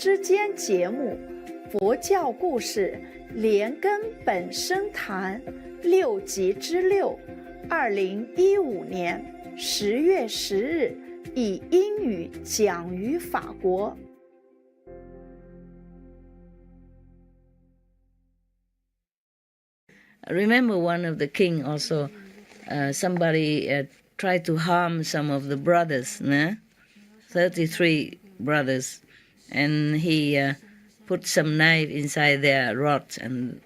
之间节目佛教故事莲根本生谈6集之6，2015年10月10日以英语讲于法国。Remember one of the king also, somebody tried to harm some of the brothers, 33 brothers, and he put some knife inside their rod, and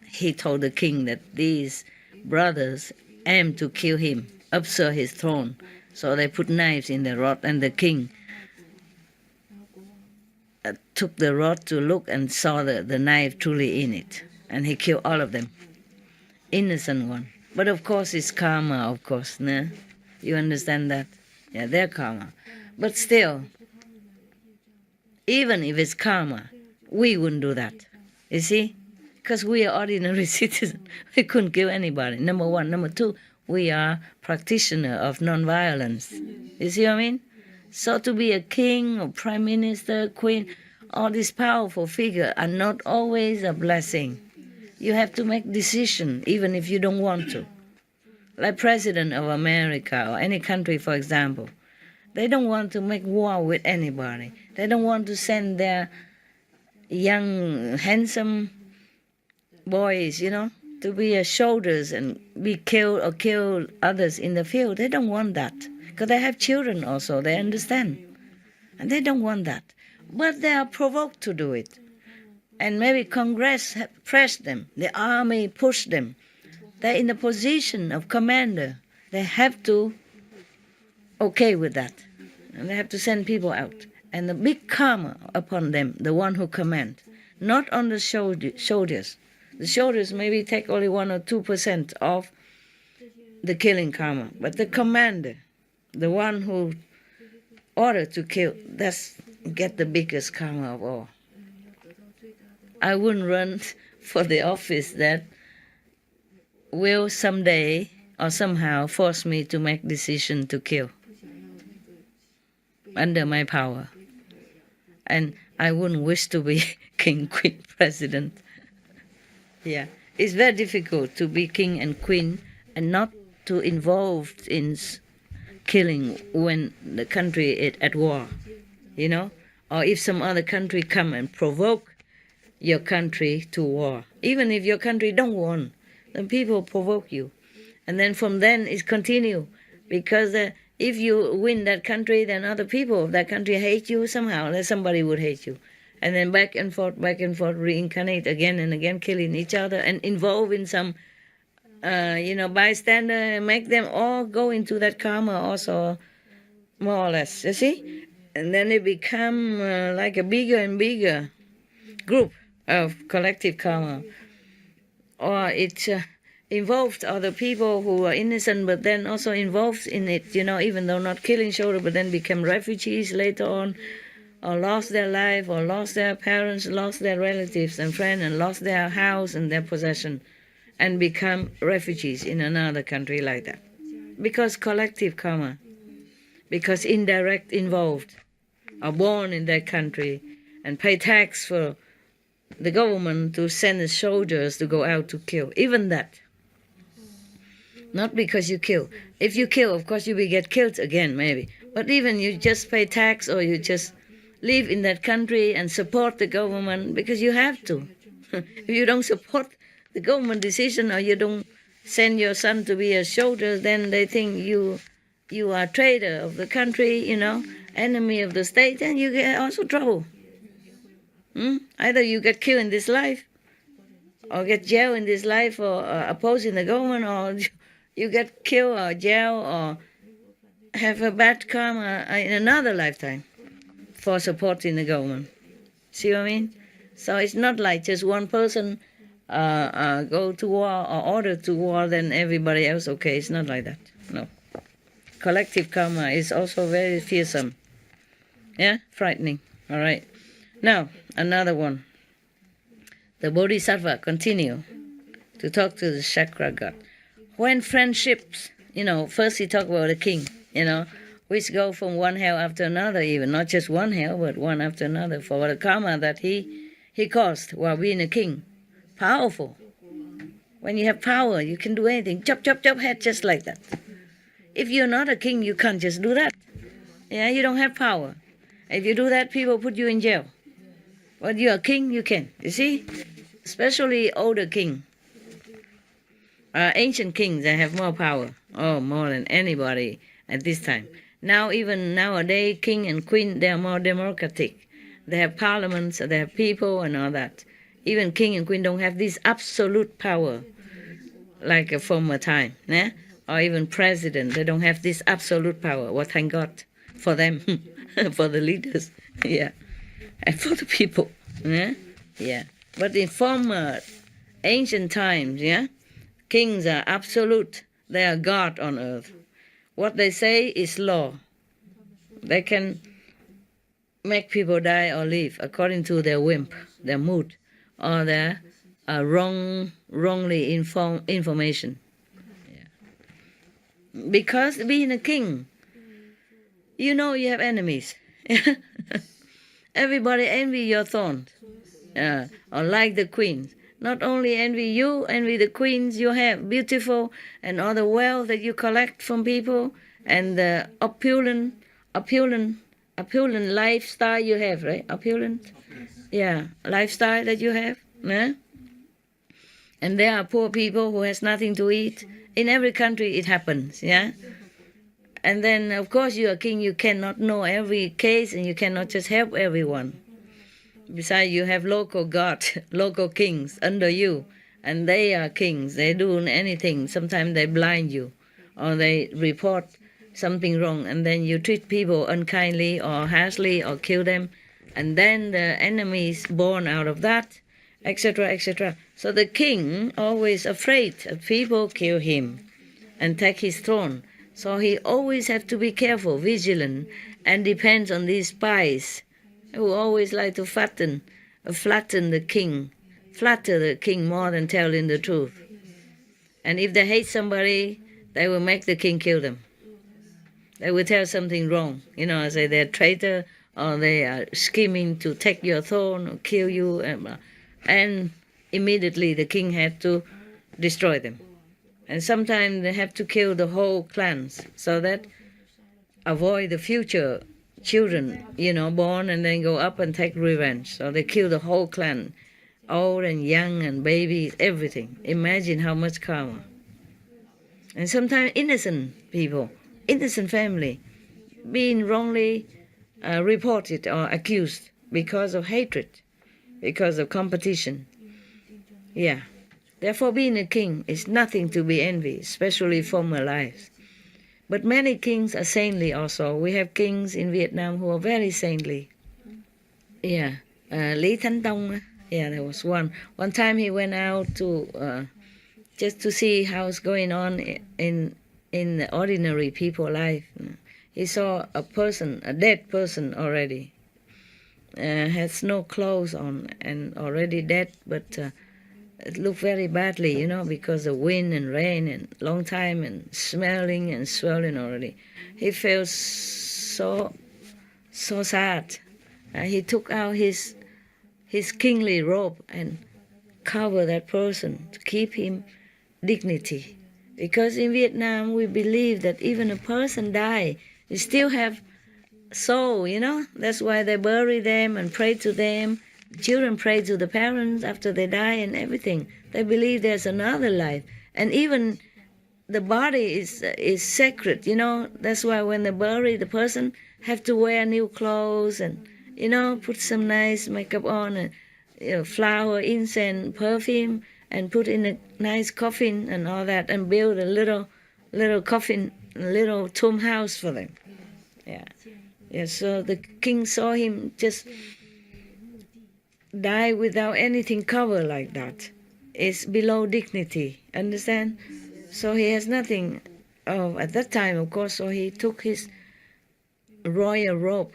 he told the king that these brothers aim to kill him, usurp his throne. So they put knives in the rod, and the king took the rod to look and saw the knife truly in it, and he killed all of them. Innocent one. But of course it's karma, of course, no? You understand that? Yeah, they're karma. But still, even if it's karma, we wouldn't do that. You see? Because we are ordinary citizens. We couldn't kill anybody, number one. Number two, we are practitioner of non-violence. You see what I mean? So to be a king or prime minister, queen, all these powerful figures are not always a blessing. You have to make decision even if you don't want to. Like President of America or any country, for example. They don't want to make war with anybody. They don't want to send their young, handsome boys, to be soldiers and be killed or kill others in the field. They don't want that. Because they have children also, they understand. And they don't want that. But they are provoked to do it. And maybe Congress pressed them, the army pushed them. They're in the position of commander. They have to okay with that. And they have to send people out. And the big karma upon them, the one who command, not on the soldiers. The soldiers maybe take only 1 or 2% of the killing karma. But the commander, the one who ordered to kill, that's get the biggest karma of all. I wouldn't run for the office that will someday or somehow force me to make decision to kill under my power. And I wouldn't wish to be king, queen, president. Yeah, it's very difficult to be king and queen and not to involved in killing when the country is at war, or if some other country come and provoke your country to war. Even if your country don't want, then people provoke you. And then from then it continue. Because if you win that country, then other people of that country hate you somehow. Then somebody would hate you. And then back and forth, reincarnate again and again, killing each other and involve in some, bystander, make them all go into that karma also, more or less, you see? And then it become like a bigger and bigger group of collective karma. Or it involved other people who are innocent but then also involved in it, even though not killing children, but then become refugees later on, or lost their life, or lost their parents, lost their relatives and friends, and lost their house and their possession, and become refugees in another country like that. Because collective karma, because indirect involved, are born in that country and pay tax for the government to send the soldiers to go out to kill. Even that. Not because you kill. If you kill, of course you will get killed again, maybe. But even you just pay tax or you just live in that country and support the government because you have to. If you don't support the government decision or you don't send your son to be a soldier, then they think you are a traitor of the country, enemy of the state, and you get also trouble. Either you get killed in this life, or get jailed in this life for opposing the government, or you get killed or jailed or have a bad karma in another lifetime for supporting the government. See what I mean? So it's not like just one person go to war or order to war, then everybody else okay. It's not like that. No. Collective karma is also very fearsome. Yeah? Frightening. All right. Now, another one. The Bodhisattva continue to talk to the chakra god. When friendships, first he talked about the king, which go from one hell after another, even not just one hell, but one after another, for the karma that he caused while being a king. Powerful. When you have power, you can do anything. Chop, chop, chop head, just like that. If you're not a king, you can't just do that. Yeah, you don't have power. If you do that, people put you in jail. But you're a king, you can. You see? Especially older king. Ancient kings, they have more power. Oh, more than anybody at this time. Now, even nowadays, king and queen, they are more democratic. They have parliaments, they have people and all that. Even king and queen don't have this absolute power like a former time. Yeah? Or even president, they don't have this absolute power. Well, thank God for them, for the leaders, yeah, and for the people. Yeah? Yeah. But in former ancient times, yeah, kings are absolute. They are God on earth. What they say is law. They can make people die or live according to their whim, their mood, or their wrongly information. Yeah. Because being a king, you know you have enemies. Everybody envy your throne, or like the queens. Not only envy you, envy the queens you have, beautiful, and all the wealth that you collect from people, and the opulent lifestyle you have, right? Opulent, yeah, lifestyle that you have. Yeah? And there are poor people who has nothing to eat. In every country it happens, yeah. And then, of course, you're a king. You cannot know every case, and you cannot just help everyone. Besides, you have local gods, local kings under you, and they are kings. They do anything. Sometimes they blind you, or they report something wrong, and then you treat people unkindly or harshly or kill them, and then the enemies born out of that, etc., etc. So the king always afraid that people kill him and take his throne. So he always have to be careful, vigilant, and depends on these spies who always like to flatter the king, flatter the king more than telling the truth. And if they hate somebody, they will make the king kill them. They will tell something wrong, say they're a traitor, or they are scheming to take your throne or kill you, and immediately the king had to destroy them. And sometimes they have to kill the whole clans so that avoid the future children, born and then go up and take revenge. So they kill the whole clan, old and young and babies, everything. Imagine how much karma. And sometimes innocent people, innocent family, being wrongly reported or accused because of hatred, because of competition. Yeah. Therefore, being a king is nothing to be envied, especially former lives. But many kings are saintly also. We have kings in Vietnam who are very saintly. Yeah. Lý Thánh Tông, yeah, there was one. One time he went out to just to see how's going on in the ordinary people life. He saw a person, a dead person already. Has no clothes on and already dead, but it looked very badly, because of wind and rain and long time and smelling and swelling already. He felt so sad. He took out his kingly robe and covered that person to keep him dignity. Because in Vietnam we believe that even a person die, you still have soul, That's why they bury them and pray to them. Children pray to the parents after they die and everything. They believe there's another life. And even the body is sacred, That's why when they bury the person, have to wear new clothes and, put some nice makeup on and, flower, incense, perfume, and put in a nice coffin and all that, and build a little coffin, a little tomb house for them. Yeah. Yeah, so the king saw him just die without anything covered like that. It's below dignity, understand? So he has nothing at that time, of course, so he took his royal robe,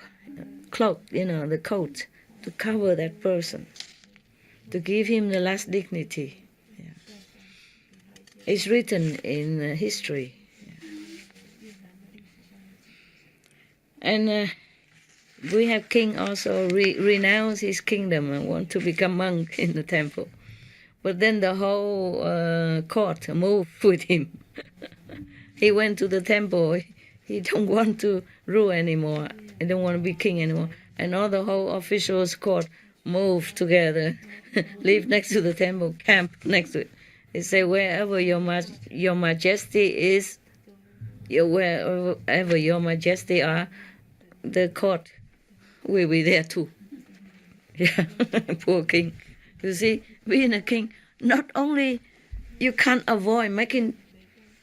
cloak, the coat, to cover that person, to give him the last dignity. Yeah. It's written in history. Yeah. And we have king also renounce his kingdom and want to become monk in the temple. But then the whole court moved with him. He went to the temple. He don't want to rule anymore. He don't want to be king anymore. And all the whole officials court moved together, live next to the temple, camp next to it. They say, wherever your majesty is, wherever your majesty are, the court will be there too. Yeah, poor king. You see, being a king, not only you can't avoid making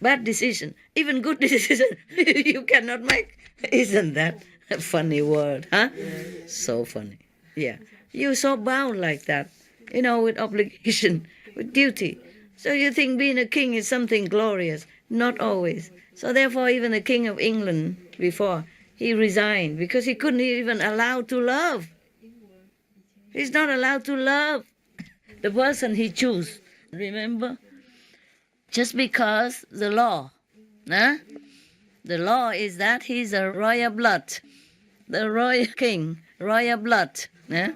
bad decision, even good decision you cannot make. Isn't that a funny word, huh? Yeah. So funny. Yeah. You're so bound like that, with obligation, with duty. So you think being a king is something glorious. Not always. So therefore, even the King of England before, he resigned because he couldn't even allow to love. He's not allowed to love the person he chose. Remember? Just because the law, huh? The law is that he's a royal blood, the royal king, royal blood, huh?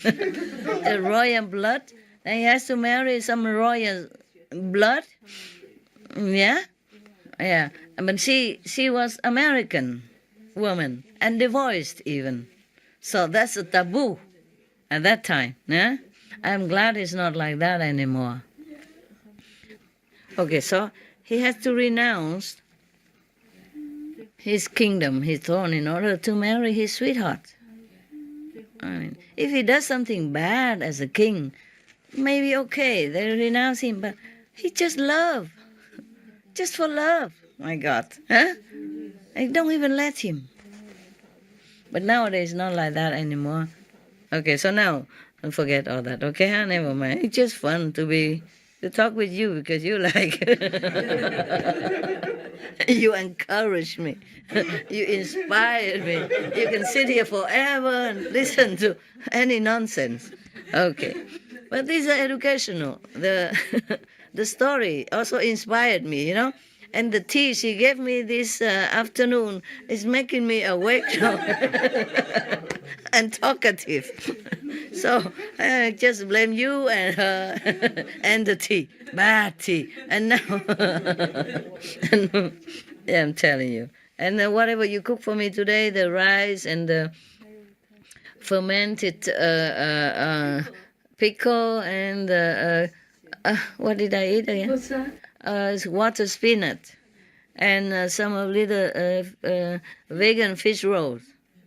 The royal blood, and he has to marry some royal blood, yeah. But she was American woman and divorced even, so that's a taboo at that time, yeah. I'm glad it's not like that anymore. Okay, so he has to renounce his kingdom, his throne, in order to marry his sweetheart. I mean, if he does something bad as a king, maybe okay, they renounce him, but he just love. Just for love. My God. Huh? I don't even let him. But nowadays, not like that anymore. Okay, so now, don't forget all that, okay? Huh? Never mind. It's just fun to talk with you because you like... You encourage me. You inspired me. You can sit here forever and listen to any nonsense. Okay. But these are educational. The story also inspired me, And the tea she gave me this afternoon is making me awake now and talkative. So I just blame you and her and the tea. Bad tea. And now, yeah, I'm telling you. And whatever you cook for me today, the rice and the fermented pickle and what did I eat again? What's that? Water spinach and some of little vegan fish rolls.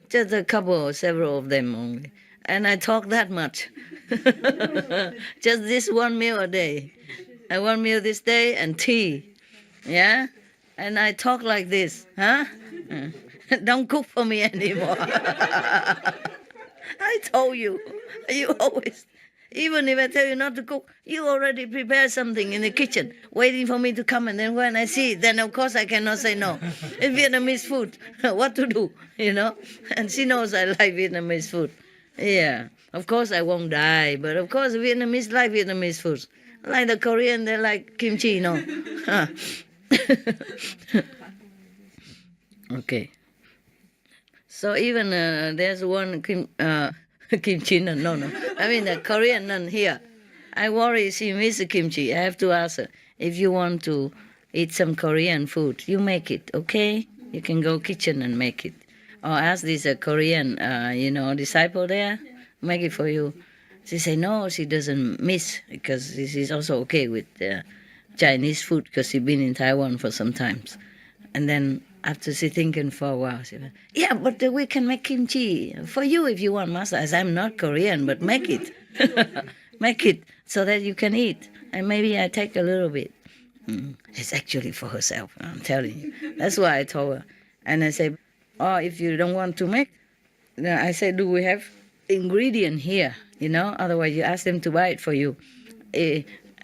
Just a couple, several of them only. And I talk that much. Just this one meal a day. And one meal this day and tea. Yeah? And I talk like this, huh? Don't cook for me anymore. I told you. You always, even if I tell you not to cook, you already prepare something in the kitchen, waiting for me to come. And then when I see it, then of course I cannot say no. It's Vietnamese food. What to do, And she knows I like Vietnamese food. Yeah. Of course I won't die, but of course Vietnamese like Vietnamese food. Like the Korean, they like kimchi, Okay. So even there's one kimchi nun, no. I mean the Korean nun here. I worry she misses kimchi. I have to ask her, if you want to eat some Korean food, you make it, okay? You can go kitchen and make it. Or ask this Korean, disciple there, make it for you. She say no, she doesn't miss because she's also okay with Chinese food because she's been in Taiwan for some times. And then after she thinking for a while, she went, yeah, but we can make kimchi for you if you want, Master. I said, I'm not Korean, but make it. Make it so that you can eat. And maybe I take a little bit. It's actually for herself, I'm telling you. That's why I told her. And I say, if you don't want to make, I say, do we have ingredient here? Otherwise you ask them to buy it for you.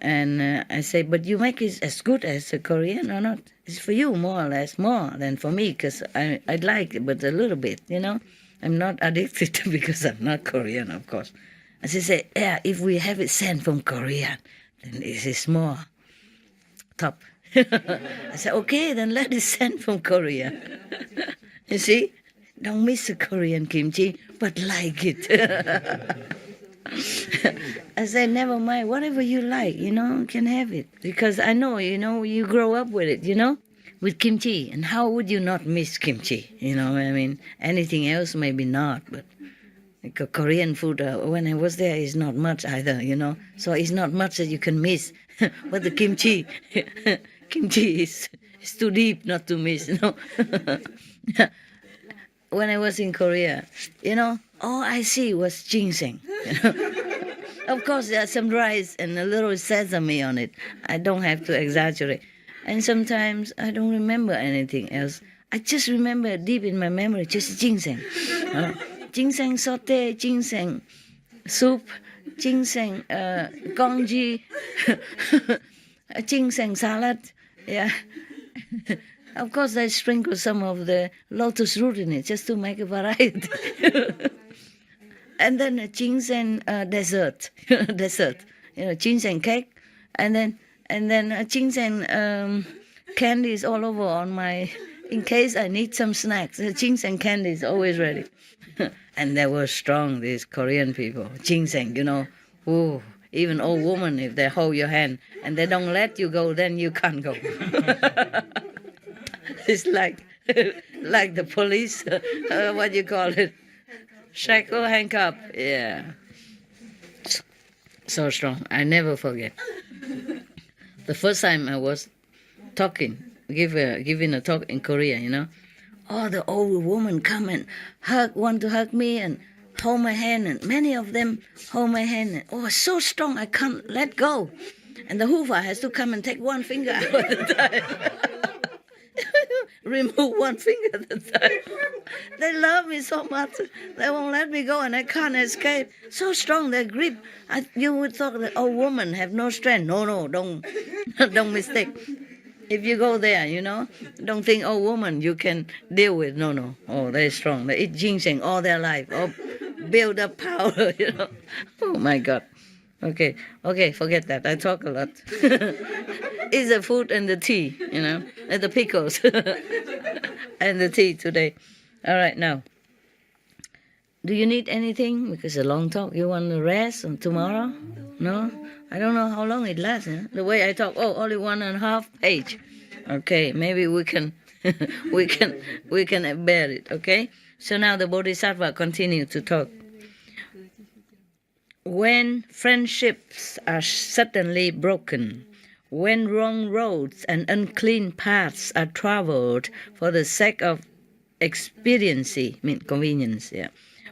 And I say, but you make it as good as a Korean or not? It's for you more or less, more than for me, because I'd like it, but a little bit, I'm not addicted because I'm not Korean, of course. And she said, yeah, if we have it sent from Korea, then it is more top. I said, okay, then let it send from Korea. You see? don't miss the Korean kimchi, but like it. I said, never mind, whatever you like, you can have it. Because I know, you grow up with it, with kimchi. And how would you not miss kimchi? I mean, anything else maybe not, but Korean food, when I was there, is not much either, So it's not much that you can miss. But the kimchi, kimchi is too deep not to miss, When I was in Korea, all I see was ginseng. Of course, there's some rice and a little sesame on it. I don't have to exaggerate. And sometimes I don't remember anything else. I just remember deep in my memory, just ginseng. Ginseng saute, ginseng soup, ginseng congee, ginseng salad. Yeah. Of course, I sprinkle some of the lotus root in it just to make a variety. And then a ginseng dessert, ginseng cake, and then a ginseng candies all over on my. In case I need some snacks, the ginseng candy is always ready. And they were strong, these Korean people. Ginseng, ooh, even old women, if they hold your hand and they don't let you go, then you can't go. It's like the police, what do you call it? Shackle, handcuff, yeah. So strong, I never forget. The first time I was giving a talk in Korea, all the old women come and want to hug me and hold my hand, and many of them hold my hand. And, so strong, I can't let go. And the hoofa has to come and take one finger out at a time. Remove one finger at a time. They love me so much. They won't let me go, and I can't escape. So strong, their grip. You would thought that old women have no strength. No, don't mistake. If you go there, don't think, woman, you can deal with. No. Oh, they're strong. They eat ginseng all their life. Build up power, Oh, my God. Okay, forget that. I talk a lot. It's the food and the tea, and the pickles and the tea today. All right, now. Do you need anything? Because it's a long talk. You want to rest on tomorrow? No? I don't know how long it lasts. The way I talk, only 1.5 page. Okay, maybe we can we can bear it, okay? So now the Bodhisattva continue to talk. When friendships are suddenly broken, when wrong roads and unclean paths are traveled for the sake of convenience,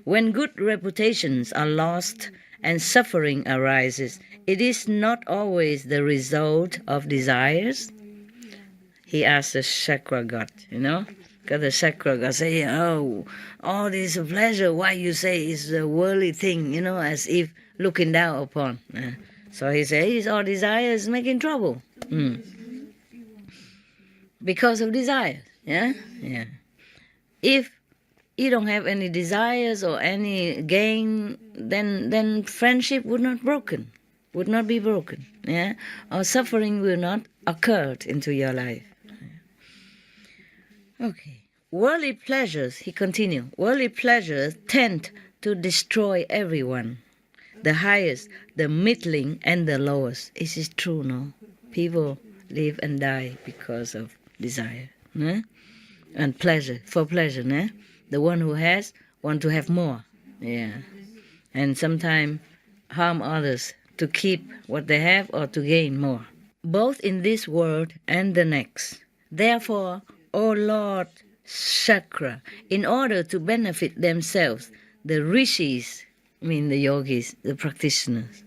when good reputations are lost and suffering arises, it is not always the result of desires. He asked the chakra god, because the chakra god say, all this pleasure, why you say is a worldly thing, as if looking down upon. So he says, all desires making trouble. Because of desires, yeah. If you don't have any desires or any gain, then friendship would not be broken, yeah, or suffering will not occur into your life. Okay. Worldly pleasures, he continued, worldly pleasures tend to destroy everyone. The highest, the middling, and the lowest. Is it true, no? People live and die because of desire, no? And pleasure, for pleasure, no? The one who has want to have more, yeah. And sometimes harm others to keep what they have or to gain more, both in this world and the next. Therefore, O Lord Chakra, in order to benefit themselves, the rishis, the yogis, the practitioners,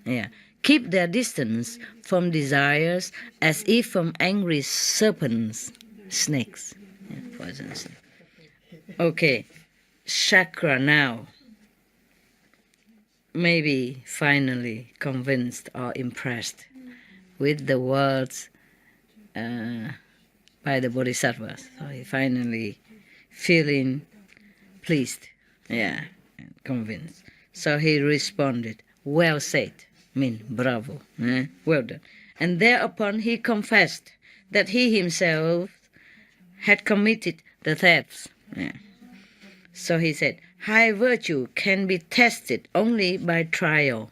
keep their distance from desires as if from angry serpents, snakes, poisonous. Okay, Chakra now, maybe finally convinced or impressed with the words by the Bodhisattvas. So he finally feeling pleased, and convinced. So he responded, well said, bravo, well done. And thereupon he confessed that he himself had committed the thefts. So he said, high virtue can be tested only by trial.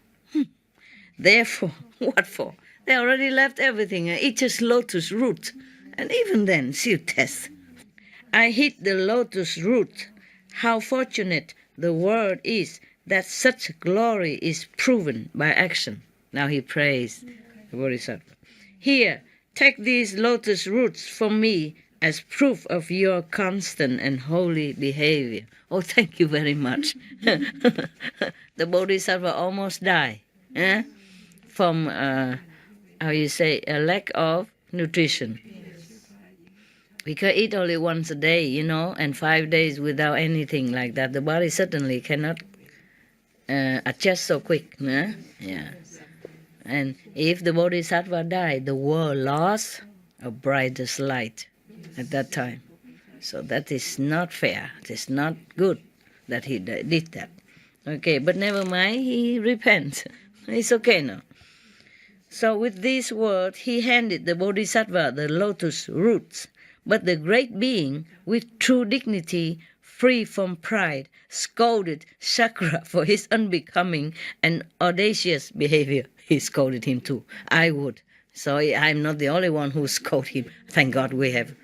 Therefore, what for? They already left everything and eat just lotus root. And even then, still test. I hit the lotus root. How fortunate the world is that such glory is proven by action. Now he prays the Bodhisattva. Here, take these lotus roots from me as proof of your constant and holy behavior. Oh, thank you very much. The Bodhisattva almost died from, a lack of nutrition. We can eat only once a day, and 5 days without anything like that. The body certainly cannot adjust so quick. Yeah. And if the Bodhisattva died, the world lost a brightest light at that time. So that is not fair. It is not good that he did that. Okay, but never mind, he repents. It's okay now. So with these words, he handed the Bodhisattva the lotus roots. But the great being, with true dignity, free from pride, scolded Shakra for his unbecoming and audacious behavior. He scolded him too. I would. So I'm not the only one who scolded him. Thank God we have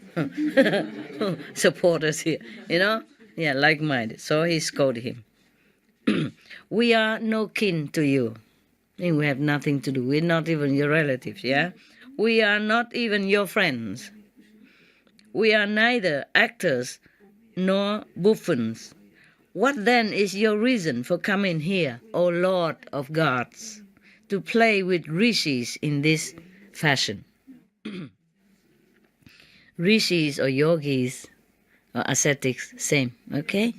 supporters here, Yeah, like-minded. So he scolded him. We are no kin to you. We have nothing to do. We're not even your relatives, yeah? We are not even your friends. We are neither actors nor buffoons. What then is your reason for coming here, O Lord of gods, to play with rishis in this fashion? Rishis or yogis or ascetics, same, okay?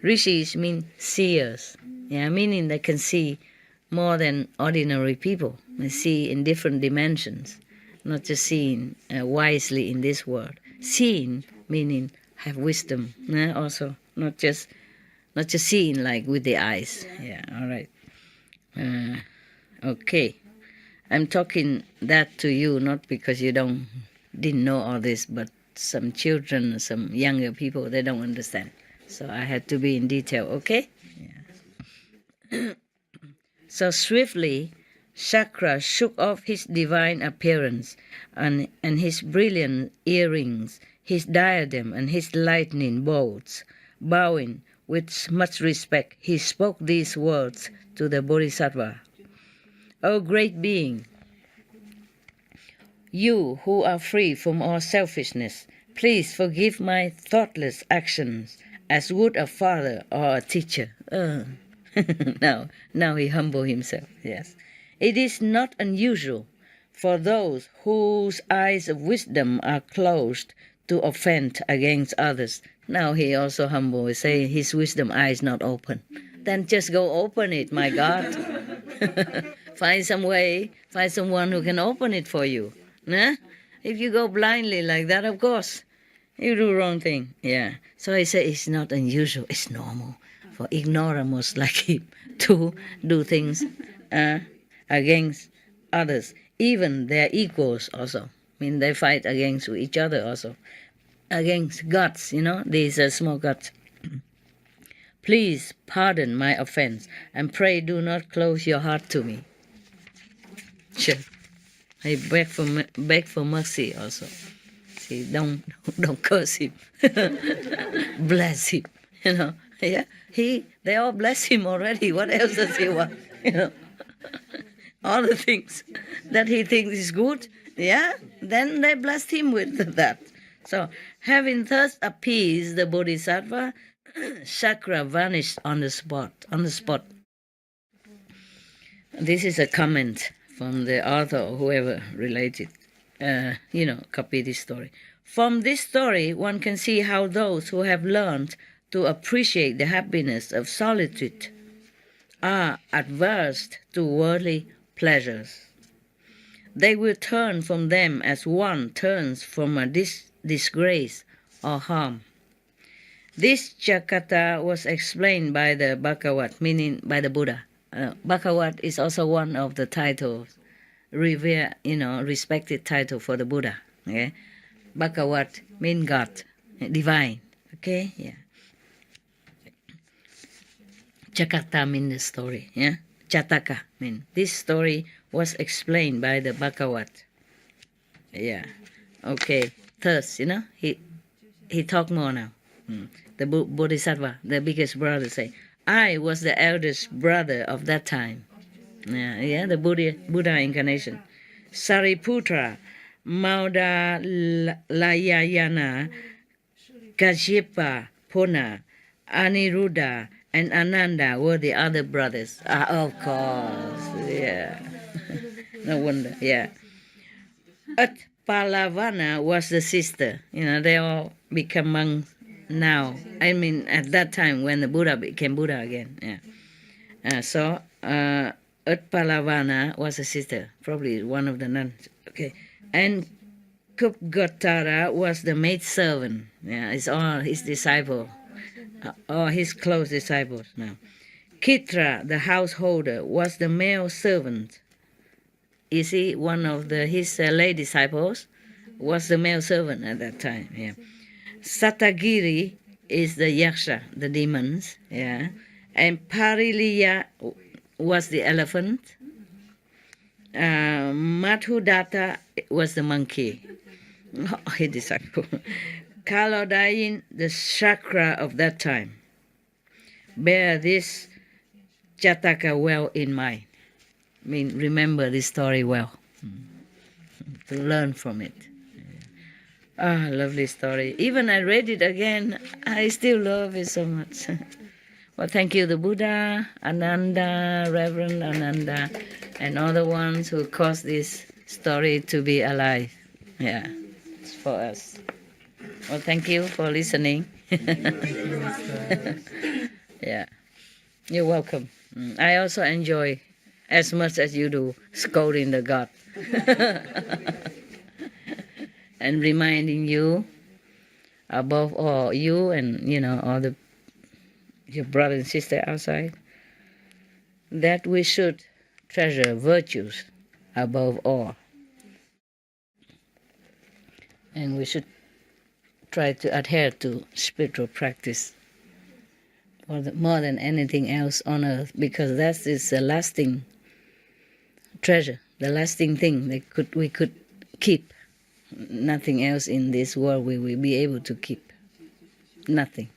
Rishis mean seers, meaning they can see more than ordinary people. They see in different dimensions, not just seeing wisely in this world. Seeing meaning have wisdom, also not just seeing like with the eyes. Yeah, all right. Okay, I'm talking that to you not because you didn't know all this, but some children, some younger people, they don't understand. So I had to be in detail. Okay. Yeah. So swiftly, Shakra shook off his divine appearance and his brilliant earrings, his diadem and his lightning bolts. Bowing with much respect, he spoke these words to the Bodhisattva. O great being, you who are free from all selfishness, please forgive my thoughtless actions as would a father or a teacher. Now he humbled himself, yes. It is not unusual for those whose eyes of wisdom are closed to offend against others. Now he also humble, saying his wisdom eye is not open. Then just go open it, my God. Find some way, find someone who can open it for you. If you go blindly like that, of course, you do wrong thing. Yeah. So I say it's not unusual, it's normal for ignoramus like him to do things against others, even their equals also. I mean, they fight against each other also. Against gods, these small gods. Please pardon my offense, and pray do not close your heart to me. Sure. I beg for mercy also. See, don't curse him. Bless him, Yeah, they all bless him already. What else does he want? All the things that he thinks is good, then they blessed him with that. So, having thus appeased the Bodhisattva, Shakra vanished on the spot. This is a comment from the author or whoever related, copied this story. From this story, one can see how those who have learned to appreciate the happiness of solitude are adverse to worldly pleasures. They will turn from them as one turns from a disgrace or harm. This Jakarta was explained by the Bhagavat, meaning by the Buddha. Bhagavat is also one of the titles, respected title for the Buddha. Okay? Bhagavat means God, divine. Okay, yeah. Jakarta means the story, yeah? Jataka means this story was explained by the Bhagavat. Yeah. Okay. Thus, he talk more now. The Bodhisattva, the biggest brother, say, I was the eldest brother of that time. Yeah, the Buddha incarnation. Sariputra, Maudgalayana, Kajipa, Pona, Aniruddha, and Ananda were the other brothers. Of course, yeah. No wonder, yeah. Palavana was the sister. They all become monks now. I mean, at that time when the Buddha became Buddha again. Yeah. So Palavana was a sister, probably one of the nuns. Okay. And Kupgatara was the maid servant. Yeah, it's all his disciple, or his close disciples now. Kitra, the householder, was the male servant. You see, one of his lay disciples was the male servant at that time. Yeah. Satagiri is the yaksha, the demons. Yeah. And Pariliya was the elephant. Madhudatta was the monkey. His disciple. Kalodayin, the chakra of that time. Bear this Jataka well in mind. I mean, remember this story well, to learn from it. Lovely story. Even I read it again, I still love it so much. Well, thank you, the Buddha, Ananda, Reverend Ananda, and all the ones who caused this story to be alive. Yeah, it's for us. Well, thank you for listening. Yeah, you're welcome. I also enjoy as much as you do, scolding the God. And reminding you, above all, you and, all your brother and sister outside, that we should treasure virtues above all. And we should try to adhere to spiritual practice more than anything else on earth, because that is the lasting treasure, the lasting thing that we could keep. Nothing else in this world we will be able to keep. Nothing.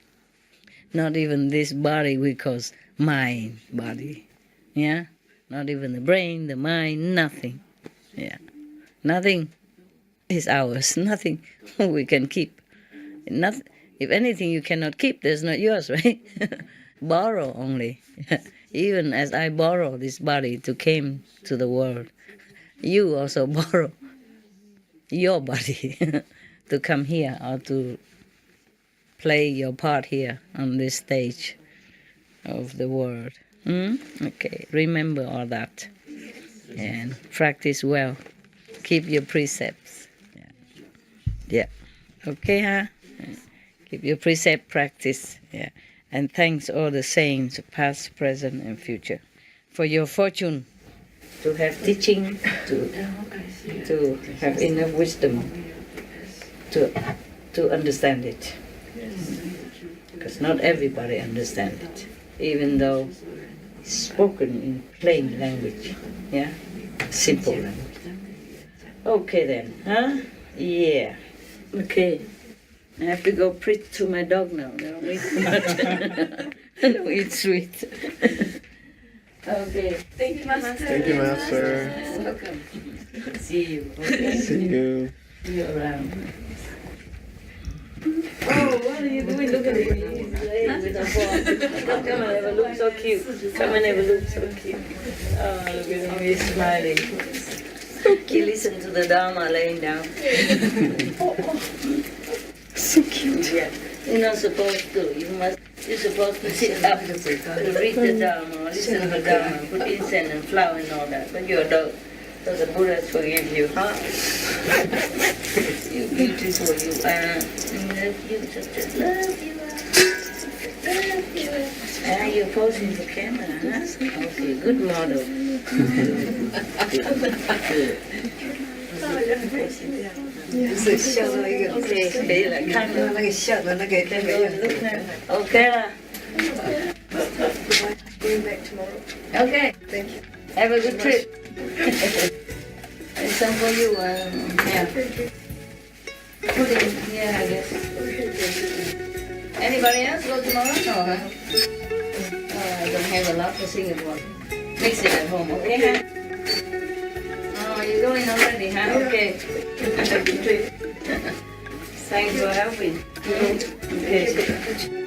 Not even this body we call mind body. Yeah? Not even the brain, the mind, nothing. Yeah. Nothing is ours. Nothing we can keep. Nothing. If anything you cannot keep, that's not yours, right? Borrow only. Even as I borrow this body to came to the world, you also borrow your body to come here or to play your part here on this stage of the world. Okay, remember all that and practice well. Keep your precepts. Yeah. Okay, huh? Keep your precept practice. Yeah. And thanks all the saints, past, present, and future, for your fortune to have teaching, to have enough wisdom to understand it. Because not everybody understands it, even though it's spoken in plain language, yeah, simple language. Okay then, huh? Yeah. Okay. I have to go preach to my dog now. They don't eat too much. They don't eat sweet. Okay. Thank you, Master. Thank you, Master. Welcome. See you. Okay? See you. See you around. Oh, what are you doing? Look at me. He's playing with a ball. Come and have a look so cute. Come and have a look so cute. Oh, look at him. He's smiling. He listened to the Dharma laying down. So cute. Yeah. You're not supposed to. You're supposed to sit up, read the Dharma, listen to the Dharma, put incense and flower and all that. But you're a dog, so the Buddha forgive you, huh? You beautiful, you are. Love you, just love you. Love you. You're posing for camera, huh? Okay, good model. Good. Good. 是笑的那个， OK， 可以了，看了那个笑的那个那个样子。 OK 了。going back tomorrow. Okay. Thank you. Have a good trip. And some for you. Yeah. Put it in here, I guess. Anybody else go tomorrow? No, huh? Oh, I don't have a lot to sing about. Mix it at home, okay, huh? Oh, you're going already, huh? Okay. Thanks for helping. Okay.